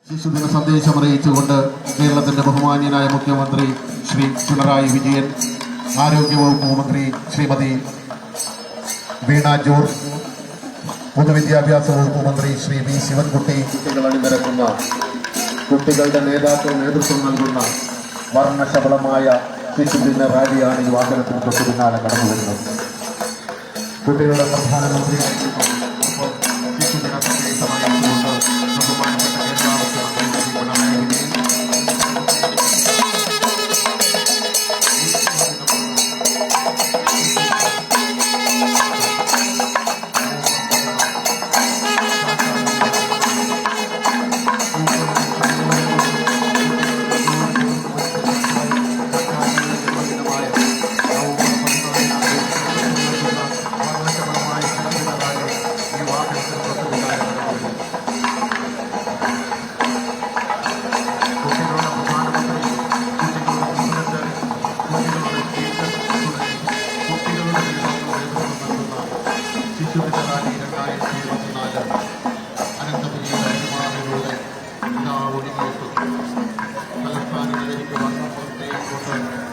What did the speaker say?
ശിശുദിന സന്ദേശം അറിയിച്ചുകൊണ്ട് കേരളത്തിന്റെ ബഹുമാന്യനായ മുഖ്യമന്ത്രി ശ്രീ പിണറായി വിജയൻ, ആരോഗ്യവകുപ്പ് മന്ത്രി ശ്രീമതി വീണ ജോർജ്, പൊതുവിദ്യാഭ്യാസ വകുപ്പ് മന്ത്രി ശ്രീ വി ശിവൻകുട്ടി കുട്ടികൾ അണിനിരക്കുന്ന കുട്ടികളുടെ നേതൃത്വം നൽകുന്ന വർണ്ണശബളമായ ശിശുദിന റാലിയാണ് ഈ വാഹനത്തിന് തൊട്ടു പിന്നാലെ കടന്നു വരുന്നത്. കുട്ടികളുടെ പ്രധാനമന്ത്രി ശിശുദിന സന്ദേശം അറിയിച്ചുകൊണ്ട് ബഹുമാനപ്പെട്ട അനന്തപുരിയുടെ അനുമാനങ്ങളുടെ എല്ലാ ഒഴിവാക്കും തലസ്ഥാന നഗരിക്ക് വന്ന പുറത്തേക്കോട്ട്